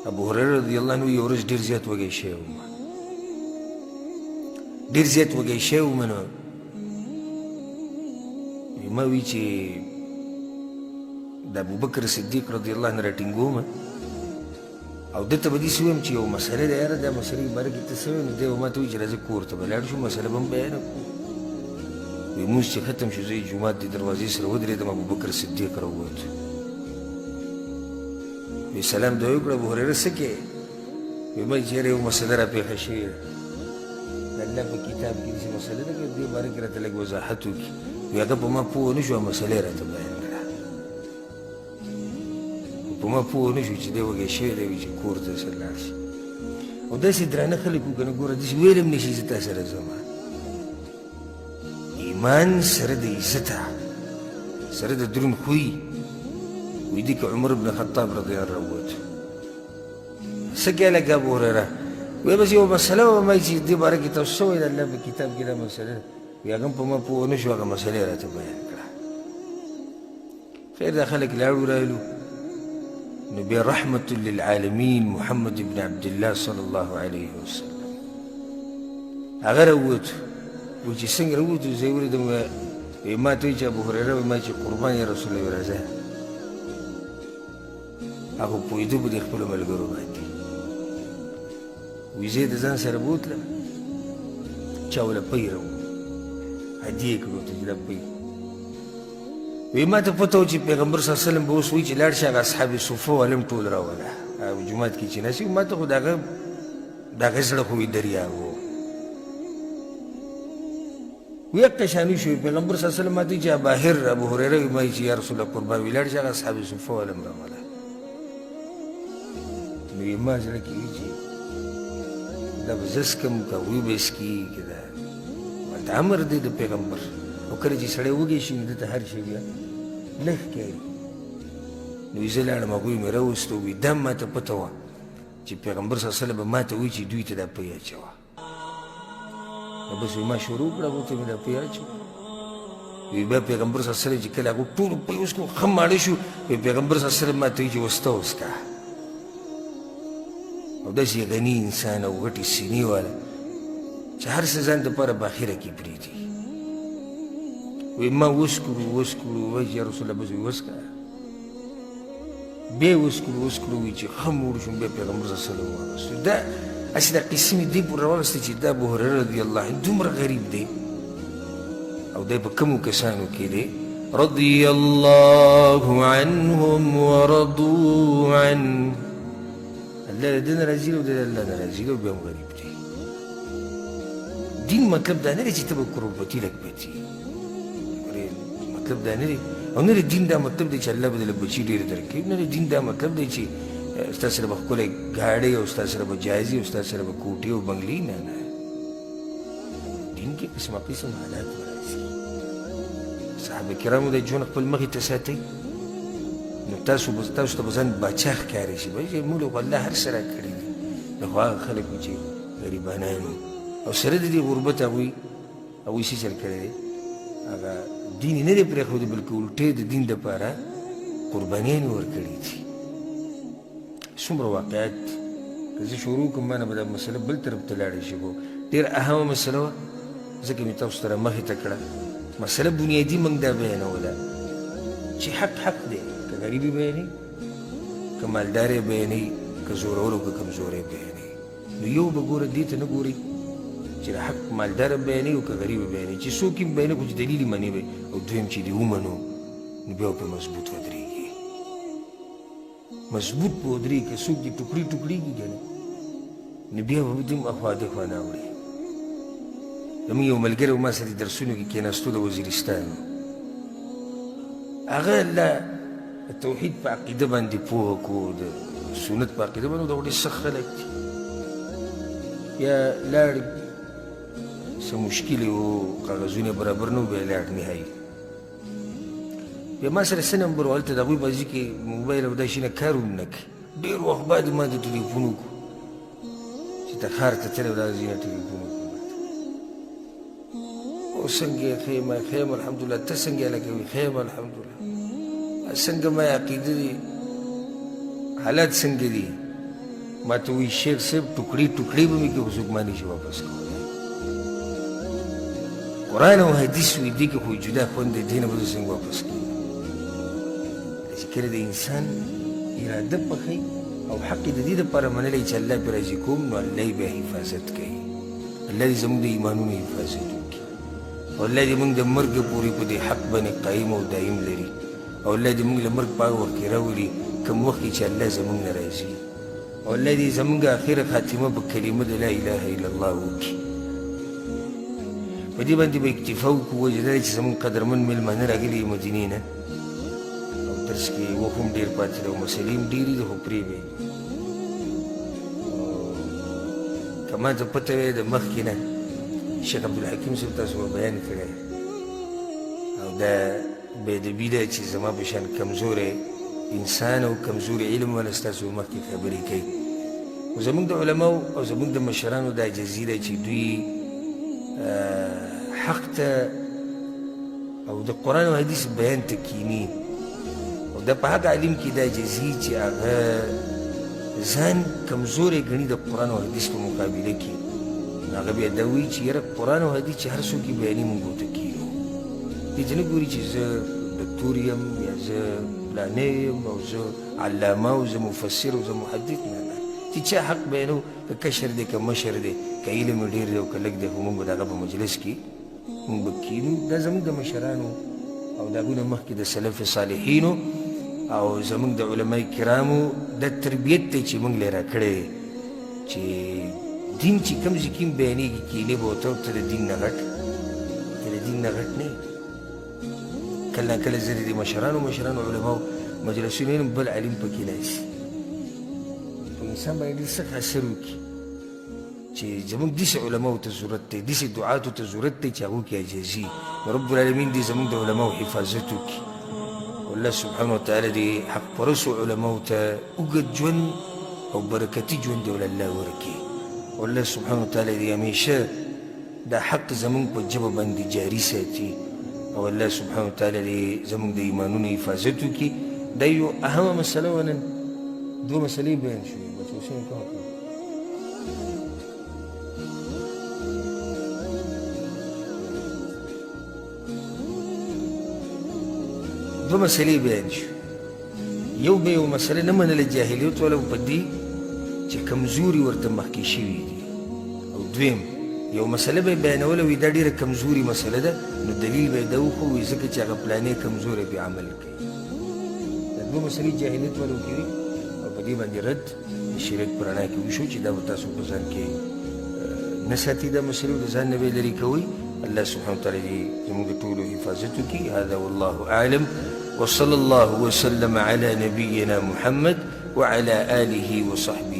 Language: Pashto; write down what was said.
ابو هريره رضی الله عنه یو ورځ ډېر زیات وږی شوی وم ډېر زیات وږی شوی وم نو ما وی چې د ابوبکر صدیق رضی الله عنه راټینګوم او دته به داسې ویم چې یو مسله ده یاره دا مسلې باره کې ته څه وایې نو دی به ما ته وایي چې راځه کور ته به لاړ شو مسله به هم بیانه کړو وی لمونځ چې ختم شو زه یې جومات د دروازې سره ودرېدم ابوبکر صدیق راووت وی سلام دوی وکړه ابو هريره څه کوې وی ما چې یاره یو مسله راپېښه شوې ده د الله په کتاب کې داسې مسله ده که دې باره کې راته لږ وضاحت وکړي وی هغه په ما پوه نه شو او مسله یې راته بیان کړه په ما پوه نه شو چې دی وږی شوی دی چې کور ته سره لاړ شي او داسې درانه خلک وو که نه ګوره داسې ویلی هم نه شي زه تا سره ځم ایمان سره د عزته سره د دروند خوی وی دی که عمر بن خطاب رضی الله راووت څه کوې لکه ابو هریره وی بس یو مسله وه ما چې دې باره کې تاسو څه وایي د الله په کتاب کې دا مسله ده وی هغه هم په ما پوه نه شو هغه مسله یې راته بیان کړه خیر دا خلک لاړو رالو نو بیا رحمة للعالمین محمد بن عبدالله صلی الله علیه وسلم هغه راووتو وی چې څنګه راووتو زه یې ولیدم وی ما ته وایي چې ابو هریره وی ما چې قربان یا رسول الله راځه هغه پوهېده به د خپلو ملګرو باندې وی زه یې د ځان سره بوتلم چا وله پۍ راوړو هدیې یې کړو ورته چې دا پۍ وی ما ته پته و چې پیغمبر صلی الله علیه وسلم به اوس وایي چې لاړ شي هغه اصحاب صفه والا هم ټول راوله هغه جومات کې چې ناست ما ته خو د هغه زړه خو وي دریاب و وی یکه شاني شو پیغمبر صلی الله علیه وسلم ما ته وایي چې بهر ابو هریره وی ما چې یا رسول الله قربان وي لاړ شي هغه اصحاب صفه والا هم راوله نو یې ما زړه کې وي چې دا به زه څکم که هغوی به څکي که دا دا امر دی د پیغمبر او کله چې سړی وږی شي نو دته هر شی بیا لږ ښکاري نو زه لاړم هغوی مې راوستو وي دا ما ته پته وه چې پیغمبر صلی الله علیه وسلم به ما ته وایي چې دوی ته دا پۍ اچوه نو بس وي ما شروع کړه ورته مې دا پۍ اچوه وی بیا پیغمبر صلی الله علیه وسلم چې کله هغو ټولو پۍ وڅکو ښه ماړه شو وی پیغمبر صلی الله علیه وسلم ما ته وایي چې وسته وڅکه او داسې غني انسان او غټې سینې والا چې هر څه ځان دپاره باخره کې پرېږدي وی ما وسکړو وایي چې یا رسول الله بس وی وسکه بیا وسکړو وی چې ښه موړ شوم بیا پیغمبر صلی الله علیه وسلم واغوستو دا هسې دا قصې مې دې پورې راواغستې چې دا ابو هریره رضی الله عنه دومره غریب دی او دی په کومو کسانو کې دی رضی الله عنهم ورضوا عنه الله د دې نه راضي دی او د الله نه راضي دی او بیا هم غریب دی دین مطلب دا نه دی چې ته به کروڑپتی لږ پتی مطلب دا نه دی او نه دی دین دا مطلب دی چې الله به دله بچي ډېرې درکوي نه دی دین دا مطلب دی چې ستا سره به ښکلی ګاډۍ او ستا سره به جایزې او ستا سره به کوټې او بنګلې نه نه دین کې قسمه قسم حالات به راځي صحابه کرامو د ژوند خپل مخې ته ساتئ نو تاسو ته به ځان باچا ښکارې شي به موږ خو الله هر څه راکړي دي نو خو هغه خلک وو چې غریبانان وو او سره د دې غربت هغوی څه چل کړی دی هغه دین یې نه دی پرېښودی بلکې الټې د دین دپاره قربانیانې ورکړي دي څومره واقعات دي که زه شروع کړم ما نه به دا مسله بل طرف ته لاړې شي خو ډېره اهمه مسله وه ځکه مې تاسو سره مخې ته کړه مسله بنیادي موږ دا بیانوله چې حق دی که غریبي بیانوي که مالدار یې بیانوي که زورور او که کمزور یې بیانوي نو یو به ګوره دې ته نه ګورئ چې د حق مالدار بیانوي او که غریب بیانوي چې څوک یې بیانوي خو چې دلیل یې منې وی او دویم چې دې ومنو نو بیا پرې مضبوط ودرېږي مضبوط به ودرېږي که څوک دې ټوکړي ټوکړېږي که نه نو بیا به دې اخوا دېخوا نه اوړي زموږ یو ملګری ما سره درسونو کې کېناستو د وزیرستان هغه الله د توحید په عقیده باندې پوهه کړو د سنت په عقیده باندې دغه ډېر سخت خلک دي یا لاړ څه مشکل و کاغذونه برابر نه و بیا لاړ نهایي بیا ما سره څه نمبر و هلته د هغوی بازي کې موبایل او دا شي نه کار هم نه کوي ډېر وخت بعد ما د ټلیفون وکړو چې ته ښار ته تللی و دا ځینې ټلیفون وکړو او څنګه یې ښه یم ښه یم الحمدلله ته څنګه یې لکه وي ښه یم الحمدلله څنګه ما عقیده دي حالات څنګه دي ما ته وایي شیخ صاحب ټوکړې ټوکړې به مې کې خو څوک ما نشي واپس کولی. قرآن او حدیث وي دې کې خو جدا خوند دی، دې نه به زه څنګه واپس کړم. چې کله د انسان اراده پخوي او حق د دې دپاره منلی چې الله پرې راضي کوم، نو الله یې بیا حفاظت کوي. الله دې زموږ د ایمانونو حفاظت وکړي او الله دې موږ د مرګ پورې په دې حق باندې قایم او دایم لري او الله دې موږ له مرګ په هغه وخت کې راولي کوم وخت کې چې الله زموږ نه راځي او الله دې زموږ آخره خاتمه په کلمه د لا اله الا الله وکړي. په دې باندې به اکتفا وکړو، وجه دا ده چې زموږ قدرمن مېلمانه راغلي مدینې نه او درس کې وخت هم ډېر پاتې دی او مسلې هم ډېرې دي، خو پرېږدئ. که ما ته پته وی د مخکې نه شیخ عبدالحکیم صاحب تاسو به بیان کړی او دا بېادبي ده چې زما په شان کمزوری انسان او کمزوری علم والا ستاسو مخکې خبرې کوي. خو زموږ د علماو او زموږ د مشرانو دا عاجزي ده چې دوی حق ته او د قرآن او حدیث بیان ته کینی او دا په هغه علم کې دا عاجزي چې هغه ځان کمزوری ګڼي د قرآن او حدیث په مقابله کې، هغه بیا دا وایي چې یاره قرآن او حدیث چې هر څوک یې بیاني موږ ورته کیږو. دې ته نه ګوري چې زه دکتور یم یا زه فلانی یم او زه علامه او زه مفسر او زه محدث. نه نه، چې چا حق بیانو، که کشر دی که مشر دی، که علم یې ډېر دی او که لږ دی، خو موږ به د هغه په مجلس کې موږ به کینو. دا زموږ د مشرانو او د هغوی نه مخکې د سلف صالحینو او زموږ د علماء کرامو دا تربیت دی چې موږ له راکړی دی چې دین چې کوم ځای کې بیانېږي کینې به ورته ته د دین نه غټ ته د دین نه غټ نه یې. کله ناکله زه د دې مشرانو علماو مجلسونو یم بل علم پکې ناست په انسان باندې ډېر سخت اثر وکړي چې زموږ داسې علماو ته ضرورت دی، داسې دعاتو ته ضرورت دی چې هغو کې عاجزي. رب العالمین دې زموږ د علماو حفاظت وکړي. والله سبحانه وتعالى دې حق پرستو علماو ته اوږد ژوند او برکتي ژوند دې الله ورکړي. والله سبحانه وتعالى دې همیشه دا حق زموږ په ژبه باندې جاري ساتي او الله سبحانه وتعالى دې زموږ د ایمانونو حفاظت وکړي. دا یو اهمه مسله وه. نن دوه مسلې بیان شوې. بچو حسین کوم دوه مسلې بیان شو. یو به یو مسله نه منله جاهلیت والا په دې چې کمزوري ورته مخکې شوي دي، او دویم یو مسله به یې بیانوله وي دا ډېره کمزوري مسله ده، نو دلیل به یې دا وښوي ځکه چې هغه پلانې کمزوری پې عمل کوي. دا دوه مسلې جاهلیت والو کې وي او په دې باندې رد د شریعت په رڼا کې وشو چې دا به تاسو په ځان کې نه ساتي. دا مسلې د ځان نه به یې لرې کوئ. الله سبحانه وتعالى دې زموږ د ټولو حفاظت وکړي. هذا والله أعلم وصلى الله وسلم على نبينا محمد وعلى آله وصحبه